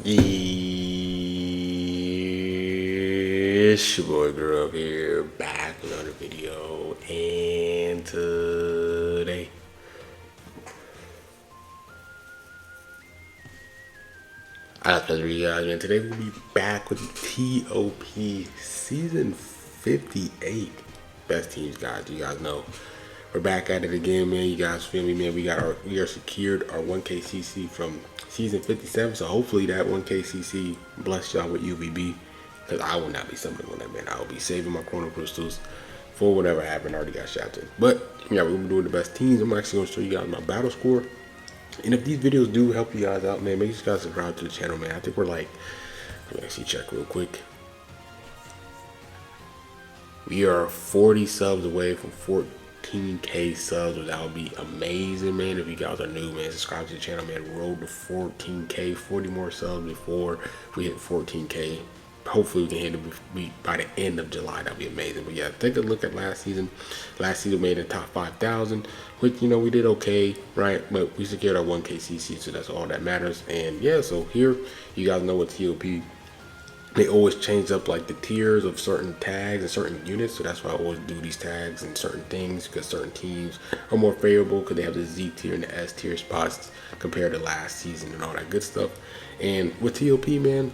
It's your boy Girl here, back with another video, and today I got to you guys, and today we'll be back with TOP Season 58 Best Teams, guys. You guys know we're back at it again, man. You guys feel me, man? We are secured our 1K CC from Season 57, so hopefully that 1K CC bless y'all with UVB. Because I will not be summoning on that, man. I will be saving my chrono crystals for whatever happened. I already got shouted. But yeah, we're doing the best teams. I'm actually going to show you guys my battle score. And if these videos do help you guys out, man, make sure you guys subscribe to the channel, man. I think we're like, let me actually check real quick. We are 40 subs away from 14K subs, which that would be amazing, man. If you guys are new, man, subscribe to the channel, man. Road to 14K, 40 more subs before we hit 14K. Hopefully we can hit it by the end of July. That'd be amazing. But yeah, take a look at last season. Last season made the top 5,000, which, you know, we did okay, right? But we secured our 1K CC, so that's all that matters. And yeah, so here you guys know what TOP, they always change up like the tiers of certain tags and certain units, so that's why I always do these tags and certain things, because certain teams are more favorable because they have the Z tier and the S tier spots compared to last season and all that good stuff. And with TOP, man,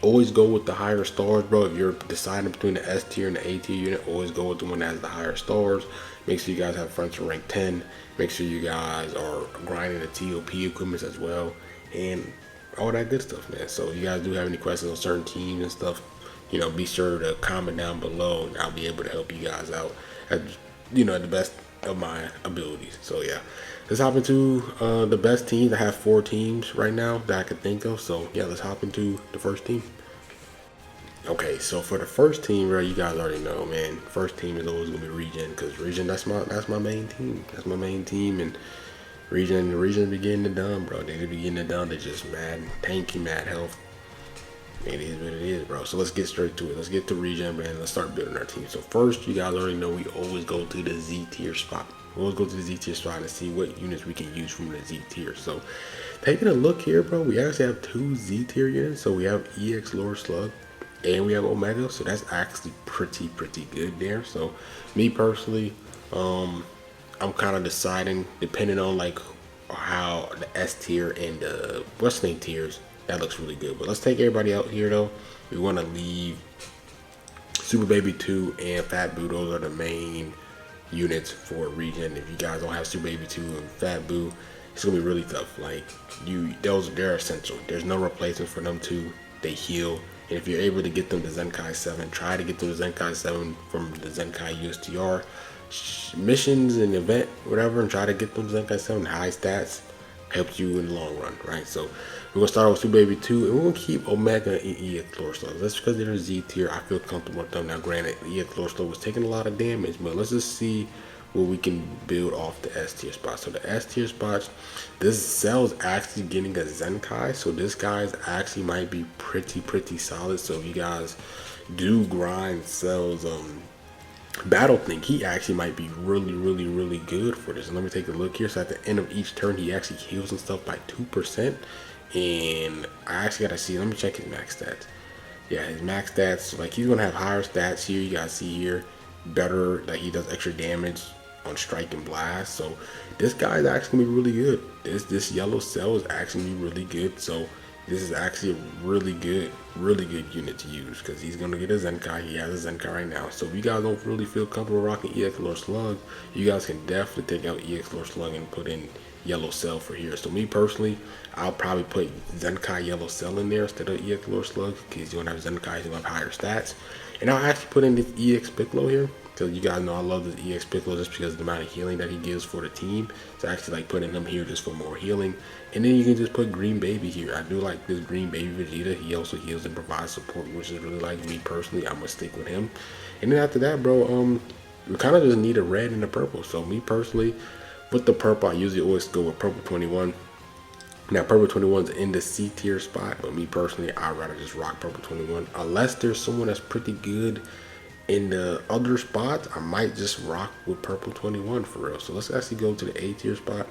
always go with the higher stars, bro. If you're deciding between the S tier and the A tier unit, always go with the one that has the higher stars. Make sure you guys have friends for rank 10. Make sure you guys are grinding the TOP equipments as well, and all that good stuff, man. So if you guys do have any questions on certain teams and stuff, you know, be sure to comment down below, and I'll be able to help you guys out at, you know, the best of my abilities. So yeah, let's hop into the best teams. I have 4 teams right now that I can think of. So yeah, let's hop into the first team. Okay, so for the first team, bro, you guys already know, man. First team is always gonna be Regen, because Regen, that's my main team. That's my main team, and Regen be getting it done, bro. They be getting it done. They're just mad tanky, mad health. It is what it is, bro. So let's get straight to it. Let's get to Regen, man. Let's start building our team. So first, you guys already know we always go to the Z tier spot. We always go to the Z tier spot and see what units we can use from the Z tier. So taking a look here, bro, we actually have 2 Z tier units. So we have EX Lore Slug and we have Omega. So that's actually pretty good there. So me personally, I'm kind of deciding, depending on like how the S tier and the Western tiers, that looks really good. But let's take everybody out here though. We want to leave Super Baby 2 and Fat Boo. Those are the main units for Regen. If you guys don't have Super Baby 2 and Fat Boo, it's gonna be really tough. Like they're essential. There's no replacement for them two. They heal. And if you're able to get them to Zenkai 7, try to get them to Zenkai 7 from the Zenkai USTR missions and event, whatever, and try to get them to Zenkai 7 high stats. Helps you in the long run, right? So we're gonna start with Super Baby 2, and we're gonna keep Omega and EX Lore Slug. That's because they're Z tier. I feel comfortable with them. Now, granted, EX Lore Slug was taking a lot of damage, but let's just see where we can build off the S tier spots. So the S tier spots, this cell is actually getting a Zenkai, so this guy's actually might be pretty solid. So if you guys do grind cells, battle thing, he actually might be really good for this. And let me take a look here. So at the end of each turn, he actually heals and stuff by 2%. And I actually gotta see, let me check his max stats. Yeah, his max stats, like he's gonna have higher stats here. You guys see here, better, like he does extra damage on strike and blast. So this guy's actually gonna be really good. This yellow cell is actually really good. So this is actually a really good unit to use, because he's gonna get a Zenkai. He has a Zenkai right now. So if you guys don't really feel comfortable rocking EX Lore Slug, you guys can definitely take out EX Lore Slug and put in yellow cell for here. So me personally, I'll probably put Zenkai yellow cell in there instead of EX Lore Slug, because you're gonna have Zenkai, you're gonna have higher stats. And I'll actually put in this EX Piccolo here, because you guys know I love this EX Piccolo just because of the amount of healing that he gives for the team. So I actually like putting him here just for more healing. And then you can just put Green Baby here. I do like this Green Baby Vegeta. He also heals and provides support, which is really like me personally. I'm gonna stick with him. And then after that, bro, we kind of just need a red and a purple. So me personally, with the purple, I usually always go with purple 21. Now purple 21's in the C tier spot, but me personally, I'd rather just rock purple 21. Unless there's someone that's pretty good in the other spots, I might just rock with purple 21 for real. So let's actually go to the A tier spot.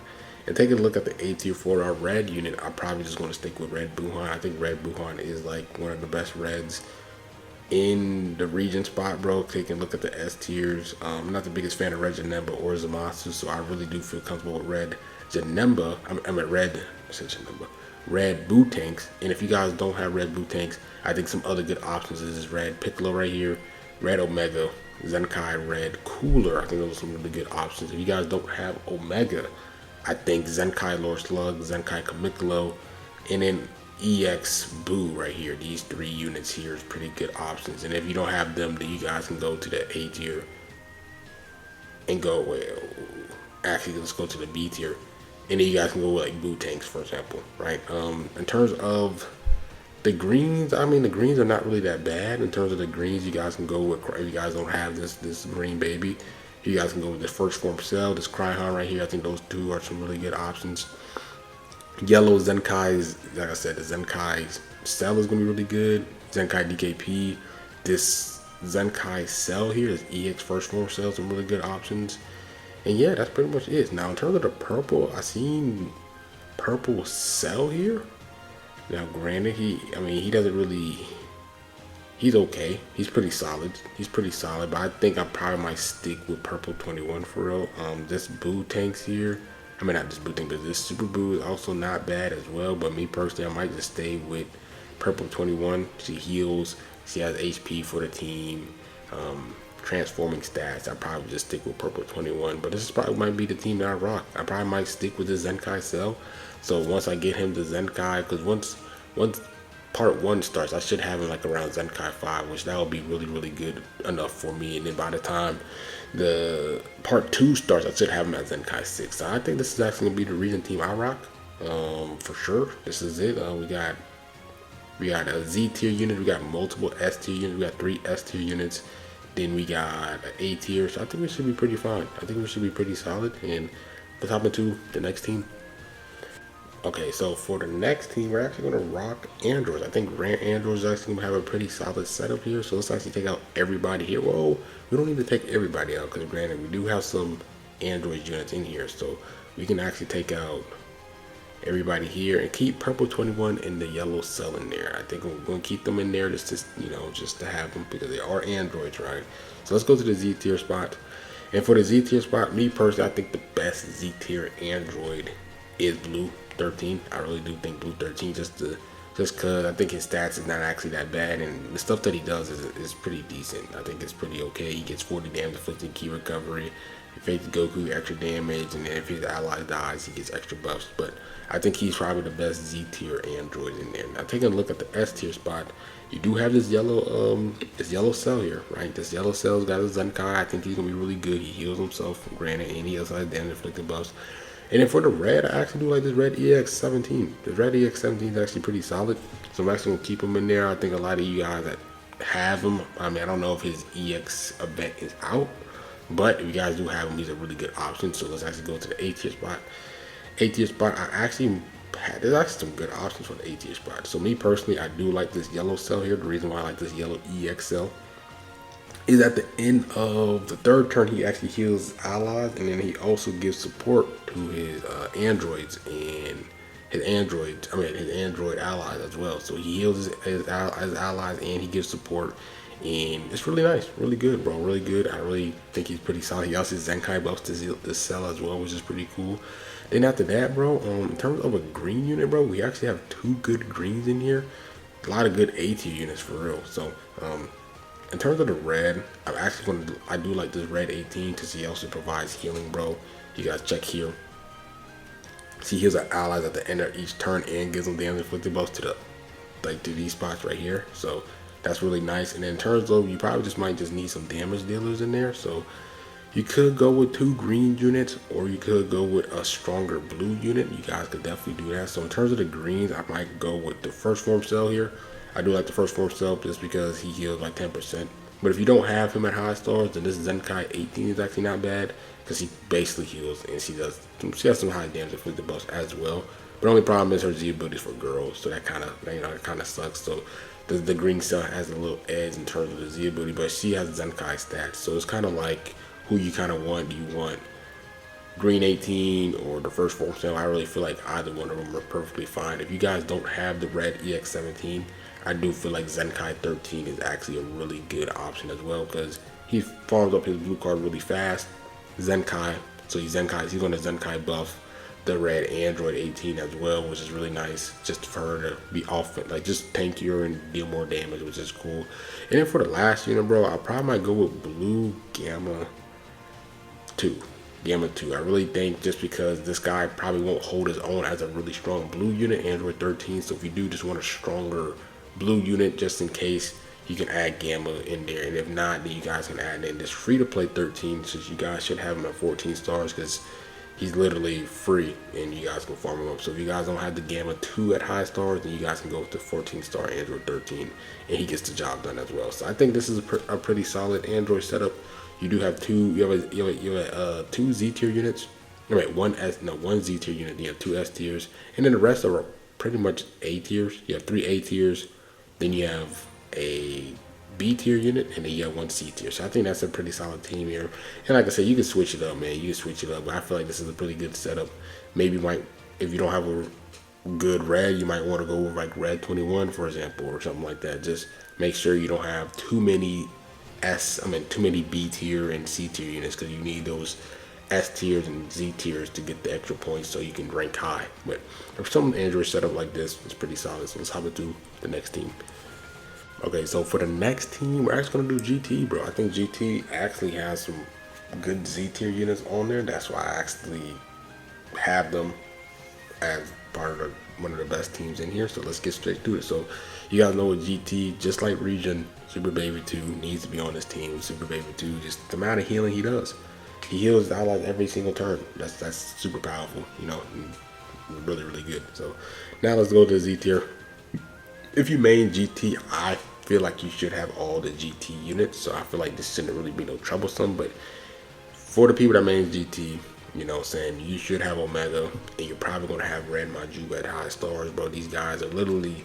And taking a look at the A tier for our red unit, I'm probably just going to stick with Red Buhan. I think Red Buhan is like one of the best reds in the regen spot, bro. Taking a look at the S tiers, I'm not the biggest fan of Red Janemba or Zamasu, so I really do feel comfortable with Red Janemba. I'm at Red, I said Janemba, Red Boo Tanks. And if you guys don't have Red Boo Tanks, I think some other good options is this Red Piccolo right here, Red Omega, Zenkai Red Cooler. I think those are some really good options. If you guys don't have Omega, I think Zenkai Lord Slug, Zenkai Kamiklo, and then EX Boo right here. These 3 units here is pretty good options. And if you don't have them, then you guys can go to the A tier and go, well, actually let's go to the B tier. And then you guys can go with like Boo Tanks, for example, right? In terms of the greens, I mean, the greens are not really that bad. In terms of the greens, you guys can go with, if you guys don't have this green baby, you guys can go with this first form cell, this Cryhon right here. I think those 2 are some really good options. Yellow Zenkai's, like I said, the Zenkai's cell is going to be really good. Zenkai DKP, this Zenkai cell here is EX first form cell, some really good options. And yeah, that's pretty much it. Now in terms of the purple, I seen purple cell here. Now granted, he doesn't really, he's okay. He's pretty solid. But I think I probably might stick with purple 21 for real. This Boo Tanks here, I mean, not this Boo Tank, but this Super Boo is also not bad as well. But me personally, I might just stay with purple 21. She heals. She has HP for the team. Transforming stats, I probably just stick with purple 21. But this is probably might be the team that I rock. I probably might stick with the Zenkai cell. So once I get him to Zenkai, because once part 1 starts, I should have him like around Zenkai 5, which that will be really good enough for me. And then by the time the part 2 starts, I should have him at Zenkai 6. So I think this is actually gonna be the regen team I rock, for sure. This is it. We got a Z tier unit, we got multiple S tier units, we got 3 S tier units. Then we got an A tier, so I think we should be pretty fine. I think we should be pretty solid. And let's hop into the next team. Okay, so for the next team, we're actually gonna rock androids. I think androids are actually gonna have a pretty solid setup here. So let's actually take out everybody here. Whoa, we don't need to take everybody out because granted, we do have some android units in here. So we can actually take out everybody here and keep purple 21 and the yellow cell in there. I think we're gonna keep them in there just to have them because they are androids, right? So let's go to the Z tier spot. And for the Z tier spot, me personally, I think the best Z tier android is Blue 13. I really do think Blue 13 just because I think his stats is not actually that bad, and the stuff that he does is pretty decent. I think it's pretty okay. He gets 40 damage inflicted, key recovery. He fakes Goku extra damage, and then if his ally dies, he gets extra buffs. But I think he's probably the best Z tier android in there. Now taking a look at the S tier spot, you do have this yellow cell here, right? This yellow cell's got a Zenkai. I think he's gonna be really good. He heals himself, granted, and he also has damage inflicted buffs. And then for the red, I actually do like this red EX17. The red EX17 is actually pretty solid, so I'm actually gonna keep him in there. I think a lot of you guys that have him, I mean, I don't know if his EX event is out, but if you guys do have him, he's a really good option. So let's actually go to the A tier spot. A tier spot, there's actually some good options for the A tier spot. So me personally, I do like this yellow cell here. The reason why I like this yellow EX cell is at the end of the 3rd turn, he actually heals allies, and then he also gives support to his androids and his android allies as well. So he heals his allies and he gives support, and it's really nice, really good, bro, really good. I really think he's pretty solid. He also Zenkai buffs this cell as well, which is pretty cool. Then after that, bro, in terms of a green unit, bro, we actually have 2 good greens in here. A lot of good A tier units for real. So in terms of the red, I do like this red 18 because he also provides healing, bro. You guys check here. See, heals our allies at the end of each turn and gives them damage inflicted buffs to these spots right here. So that's really nice. And in terms of, you probably might need some damage dealers in there. So you could go with 2 green units, or you could go with a stronger blue unit. You guys could definitely do that. So in terms of the greens, I might go with the first form cell here. I do like the first form cell just because he heals like 10%. But if you don't have him at high stars, then this Zenkai 18 is actually not bad because he basically heals, and she has some high damage inflicted buffs as well. But the only problem is her Z ability is for girls, so that kind of sucks. So the green cell has a little edge in terms of the Z ability, but she has Zenkai stats, so it's kind of like who you kind of want. Do you want green 18 or the first form cell, I really feel like either one of them are perfectly fine. If you guys don't have the red EX17, I do feel like Zenkai 13 is actually a really good option as well, because he farms up his blue card really fast. Zenkai, so he's going to Zenkai buff the red Android 18 as well, which is really nice, just for her to be off, like just tankier and deal more damage, which is cool. And then for the last unit, bro, I probably might go with blue Gamma 2. Gamma 2. I really think just because this guy probably won't hold his own as a really strong blue unit, Android 13. So if you do just want a stronger blue unit, just in case, you can add Gamma in there. And if not, then you guys can add in this free to play 13, since you guys should have him at 14 stars, because he's literally free and you guys can farm him up. So if you guys don't have the Gamma 2 at high stars, then you guys can go with the 14 star Android 13 and he gets the job done as well. So I think this is a pretty solid Android setup. You do have two Z tier units. All right, one Z tier unit. You have 2 S tiers, and then the rest are pretty much A tiers. You have 3 A tiers, then you have a B tier unit, and then you have 1 C tier. So I think that's a pretty solid team here. And like I said, you can switch it up, man. You can switch it up. But I feel like this is a pretty good setup. Maybe if you don't have a good red, you might want to go with like red 21, for example, or something like that. Just make sure you don't have too many too many B tier and C tier units, because you need those S tiers and Z tiers to get the extra points so you can rank high. But if some Android setup like this, it's pretty solid. So let's hop into the next team. Okay, so for the next team, we're actually gonna do GT, bro. I think GT actually has some good Z tier units on there. That's why I actually have them as part of one of the best teams in here. So let's get straight to it. So you guys know with GT, just like Regen, Super Baby 2 needs to be on this team. Super Baby 2, just the amount of healing he does. He heals his allies every single turn. That's super powerful, you know, really, really good. So now let's go to the Z tier. If you main GT, I feel like you should have all the GT units. So I feel like this shouldn't really be no troublesome. But for the people that main GT, you know what I'm saying, you should have Omega, and you're probably going to have Red Maju at high stars, bro. These guys are literally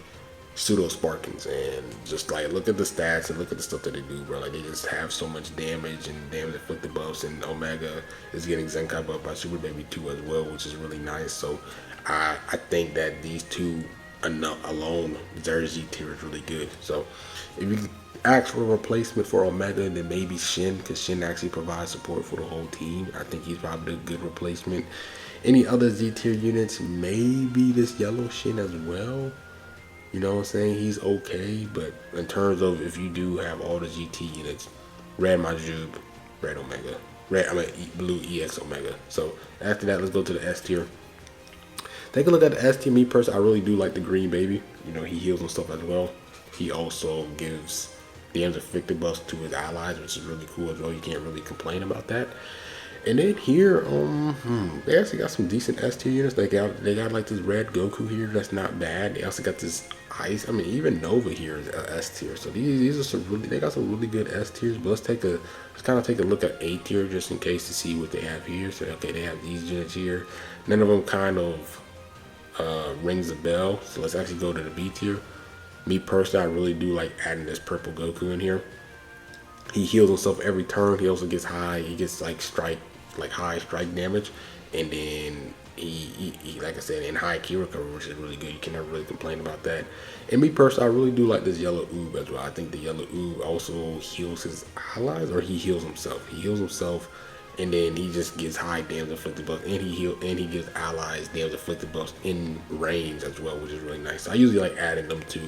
pseudo Sparkins, and just like look at the stats and look at the stuff that they do, bro. Like they just have so much damage and damage inflicted buffs, and Omega is getting Zenkai buff by Super Baby 2 as well, which is really nice. So I think that these two alone, their Z tier is really good. So if you ask for a replacement for Omega, then maybe Shin, because Shin actually provides support for the whole team. I think he's probably a good replacement. Any other Z tier units, maybe this yellow Shin as well. You know what I'm saying? He's okay, but in terms of if you do have all the GT units, Red Majub, Red Omega, Blue EX Omega. So after that, let's go to the S tier. Take a look at the S tier. Me personally, I really do like the Green Baby. You know, he heals and stuff as well. He also gives damage inflicted buffs to his allies, which is really cool as well. You can't really complain about that. And then here, they actually got some decent S tier units. They got like this red Goku here. That's not bad. They also got this Ice. I mean, even Nova here is S tier. So these are some really, they got some really good S tiers. But let's kind of take a look at A tier just in case to see what they have here. So okay, they have these units here. None of them kind of rings a bell. So let's actually go to the B tier. Me personally, I really do like adding this purple Goku in here. He heals himself every turn. He also gets high. He gets like high strike damage, and then he like I said, in high key recovery, which is really good. You can never really complain about that. And me personally, I really do like this yellow Oob as well. I think the yellow Oob also heals his allies, or he heals himself. He heals himself, and then he just gets high damage inflicted buffs, and he gives allies damage inflicted buffs in range as well, which is really nice. So I usually like adding them to.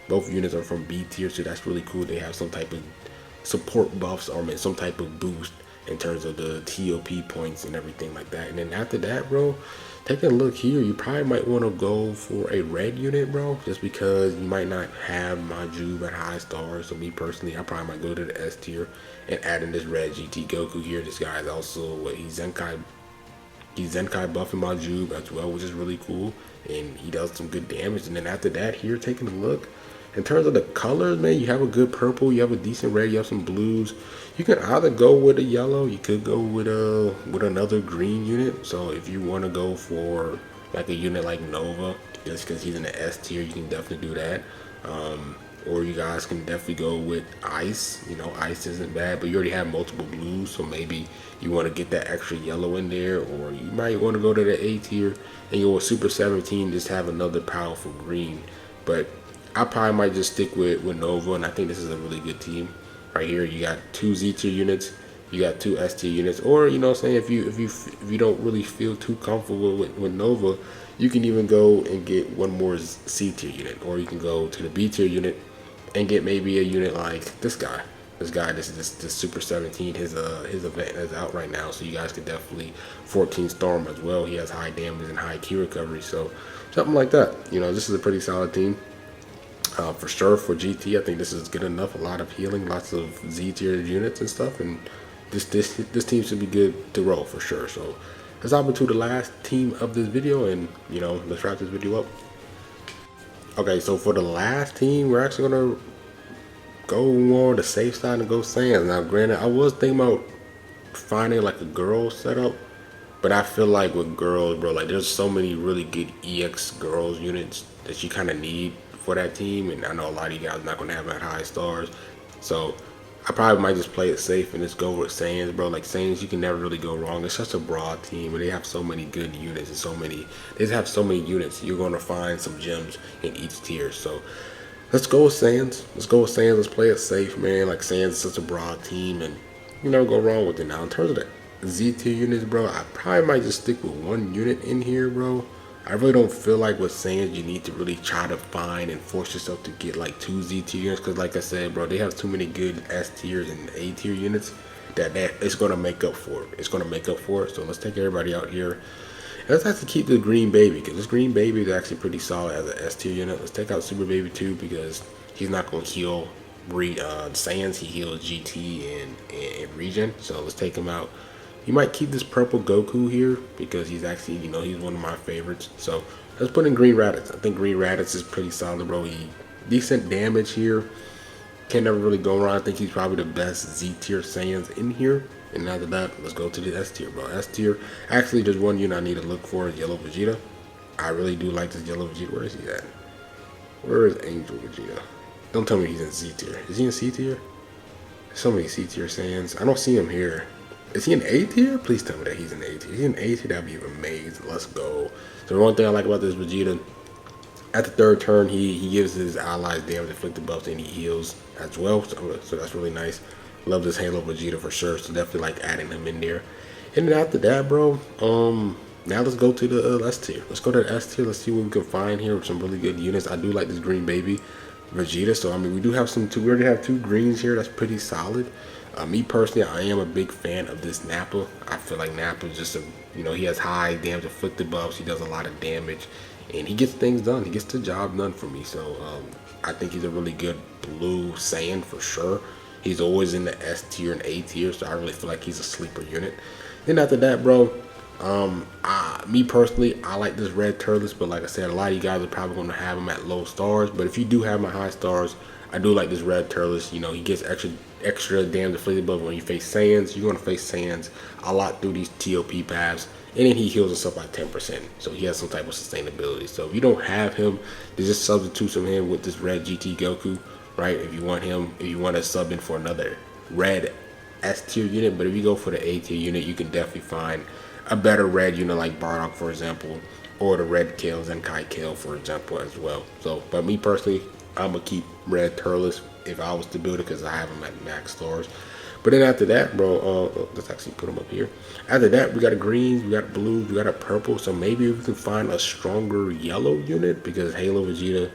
Both units are from B tier, so that's really cool. They have some type of support buffs, or some type of boost in terms of the TOP points and everything like that. And then after that, bro, taking a look here, you probably might want to go for a red unit, bro, just because you might not have Majub at high stars. So me personally, I probably might go to the S tier and add in this red GT Goku here. This guy is also he's Zenkai buffing Majub as well, which is really cool, and he does some good damage. And then after that, here, taking a look, in terms of the colors, man, you have a good purple, you have a decent red, you have some blues. You can either go with a yellow, you could go with another green unit. So if you want to go for like a unit like Nova, just because he's in the S tier, you can definitely do that. or you guys can definitely go with ice. You know, ice isn't bad, but you already have multiple blues, so maybe you want to get that extra yellow in there, or you might want to go to the A tier and go with Super 17, just have another powerful green. But I probably might just stick with Nova, and I think this is a really good team. Right here, you got 2 Z tier units, you got 2 S tier units, or you know what I'm saying, if you don't really feel too comfortable with Nova, you can even go and get one more C tier unit, or you can go to the B tier unit and get maybe a unit like this guy. This is this Super 17. His event is out right now, so you guys could definitely 14 Storm as well. He has high damage and high key recovery, so something like that. You know, this is a pretty solid team. For sure, for GT, I think this is good enough. A lot of healing, lots of Z tier units and stuff, and this team should be good to roll for sure. So let's hop into the last team of this video, and you know, let's wrap this video up. Okay, so for the last team, we're actually gonna go more on the safe side and go Saiyans. Now, granted, I was thinking about finding like a girl setup, but I feel like with girls, bro, like there's so many really good EX girls units that you kind of need for that team, and I know a lot of you guys are not gonna have that high stars, so I probably might just play it safe and just go with Saiyans, bro. Like Saiyans, you can never really go wrong. It's such a broad team, and they have so many good units and they just have so many units. You're gonna find some gems in each tier. So let's go with Saiyans. Let's go with Saiyans. Let's play it safe, man. Like Saiyans is such a broad team, and you never go wrong with it. Now in terms of the Z tier units, bro, I probably might just stick with one unit in here, bro. I really don't feel like with Saiyans you need to really try to find and force yourself to get like 2 Z tier units, because like I said, bro, they have too many good S tiers and A tier units that it's gonna make up for it. It's gonna make up for it. So let's take everybody out here. And let's actually keep the green baby, because this green baby is actually pretty solid as an S tier unit. Let's take out Super Baby 2 because he's not gonna heal Saiyans. He heals GT and regen. So let's take him out. You might keep this purple Goku here because he's actually, you know, he's one of my favorites. So let's put in Green Raditz. I think Green Raditz is pretty solid, bro. He decent damage here. Can never really go wrong. I think he's probably the best Z tier Saiyans in here. And after that, let's go to the S tier, bro. S tier. Actually, there's one unit I need to look for is Yellow Vegeta. I really do like this Yellow Vegeta. Where is he at? Where is Angel Vegeta? Don't tell me he's in C tier. Is he in C tier? There's so many C tier Saiyans. I don't see him here. Is he in A tier? Please tell me that he's in A tier. If he's in A tier, that'd be amazing. Let's go. So the one thing I like about this Vegeta, at the third turn, he gives his allies damage inflicted buffs and he heals as well. So that's really nice. Love this Halo Vegeta for sure. So definitely like adding him in there. And then after that, bro, now let's go to the S tier. Let's go to the S tier. Let's see what we can find here with some really good units. I do like this green baby Vegeta. So I mean, we do have we already have 2 greens here. That's pretty solid. Me personally, I am a big fan of this Nappa. I feel like Nappa is just you know, he has high damage inflicted buffs. He does a lot of damage, and he gets things done. He gets the job done for me. So I think he's a really good blue Saiyan for sure. He's always in the S tier and A tier, so I really feel like he's a sleeper unit. Then after that, bro, me personally, I like this red Turles, but like I said, a lot of you guys are probably going to have him at low stars. But if you do have my high stars, I do like this red Turles. You know, he gets extra damage inflicted buff when you face Saiyans. You're going to face Saiyans a lot through these TOP paths. And then he heals himself by 10%. So he has some type of sustainability. So if you don't have him, just substitute some him with this red GT Goku, right? If you want him, if you want to sub in for another red S tier unit. But if you go for the A tier unit, you can definitely find a better red unit like Bardock, for example, or the red Kale, Zenkai Kale, for example, as well. So, but me personally, I'm going to keep red Turles if I was to build it because I have him at max stars. But then after that, bro, let's actually put them up here. After that, we got a greens, we got blues, we got a purple. So maybe we can find a stronger yellow unit because Halo Vegeta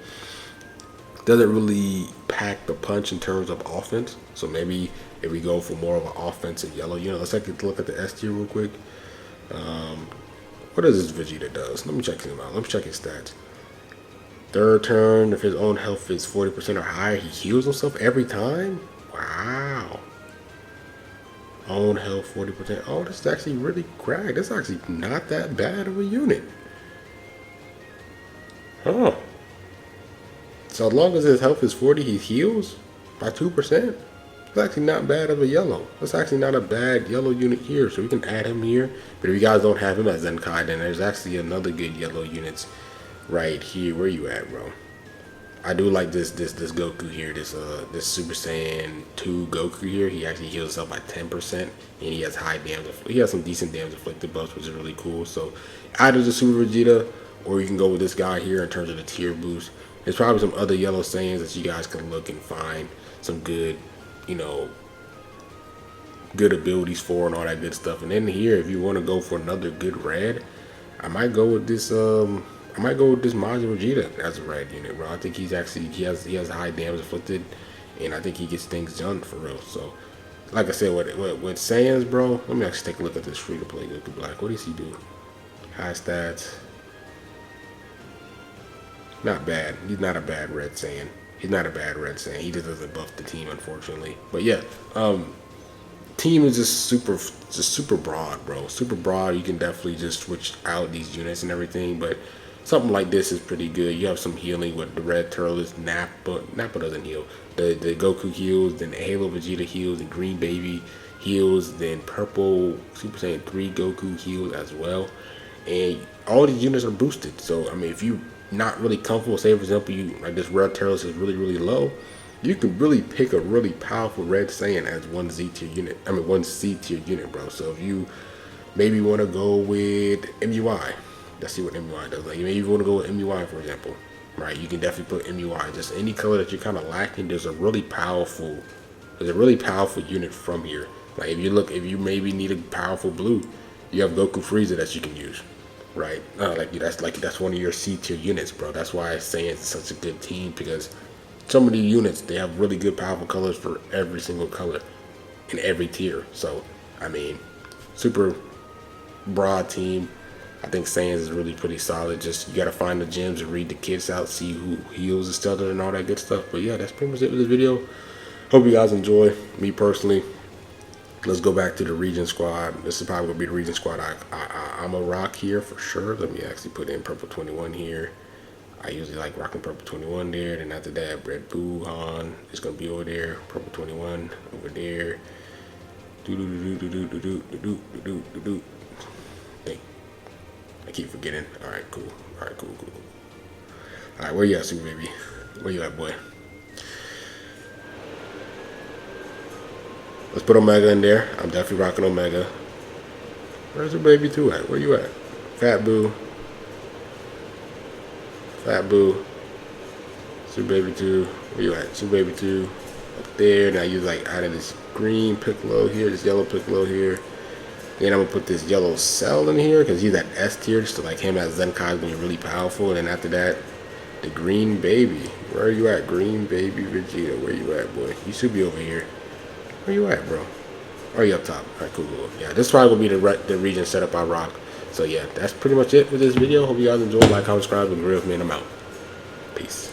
doesn't really pack the punch in terms of offense. So maybe if we go for more of an offensive yellow unit, let's take a look at the S tier real quick. What does this Vegeta does? Let me check him out. Let me check his stats. Third turn, if his own health is 40% or higher, he heals himself every time? Wow. Own health 40%. Oh, this is actually really cracked. That's actually not that bad of a unit. Huh. So as long as his health is 40, he heals by 2%. It's actually not bad of a yellow. That's actually not a bad yellow unit here. So we can add him here. But if you guys don't have him as Zenkai, then there's actually another good yellow units right here. Where you at, bro? I do like this Goku here, this Super Saiyan 2 Goku here. He actually heals himself by 10%, and he has high damage. He has some decent damage inflicted buffs, which is really cool. So either the Super Vegeta, or you can go with this guy here in terms of the tier boost. There's probably some other yellow Saiyans that you guys can look and find some good, you know, good abilities for and all that good stuff. And then here, if you want to go for another good red, I might go with this Majin Vegeta as a red unit, bro. I think he has high damage inflicted, and I think he gets things done for real. So, like I said, with Saiyans, bro, let me actually take a look at this free to play Goku Black. What does he do? High stats. Not bad. He's not a bad red Saiyan. He's not a bad red Saiyan. He just doesn't buff the team, unfortunately. But yeah, team is just super broad, bro. Super broad. You can definitely just switch out these units and everything. But something like this is pretty good. You have some healing with the red Turles. Nappa doesn't heal. The Goku heals. Then the Halo Vegeta heals. And Green Baby heals. Then purple Super Saiyan 3 Goku heals as well. And all these units are boosted. So I mean, if you not really comfortable, say for example, you like this red Turles is really low, you can really pick a really powerful red Saiyan as one Z tier unit. I mean, one C tier unit, bro. So if you maybe want to go with MUI, let's see what MUI does. Like maybe you want to go with MUI, for example, right? You can definitely put MUI. Just any color that you're kind of lacking. There's a really powerful unit from here. Like if you maybe need a powerful blue, you have Goku Frieza that you can use. Right, that's one of your C tier units, bro. That's why I'm saying it's such a good team, because some of these units, they have really good powerful colors for every single color in every tier. So I mean, super broad team. I think Saiyans is really pretty solid. Just you gotta find the gems and read the kits out, see who heals the stutter and all that good stuff. But yeah, that's pretty much it for this video. Hope you guys enjoy. Me personally, let's go back to the Regen squad. This is probably gonna be the Regen squad I'm a rock here for sure. Let me actually put in purple 21 here. I usually like rocking purple 21 there. Then after that, Red Buhan is gonna be over there. Purple 21 over there. Dang, I keep forgetting. All right, cool. All right, cool. All right, where you at, Super Baby? Where you at, boy? Let's put Omega in there. I'm definitely rocking Omega. Where's the baby 2 at? Where you at? Fat Boo. Super Baby 2. Where you at? Super Baby 2. Up there. Now you like added this green Piccolo here, this yellow Piccolo here. Then I'm gonna put this yellow Cell in here because he's at S tier. So like him as Zenkai is gonna be really powerful. And then after that, the Green Baby. Where are you at? Green Baby Vegeta. Where you at, boy? You should be over here. Where you at, bro? Or are you up top? All right, cool. Yeah, this probably will be the region setup I rock. So yeah, that's pretty much it for this video. Hope you guys enjoy. Like, comment, subscribe, and agree with me, and I'm out. Peace.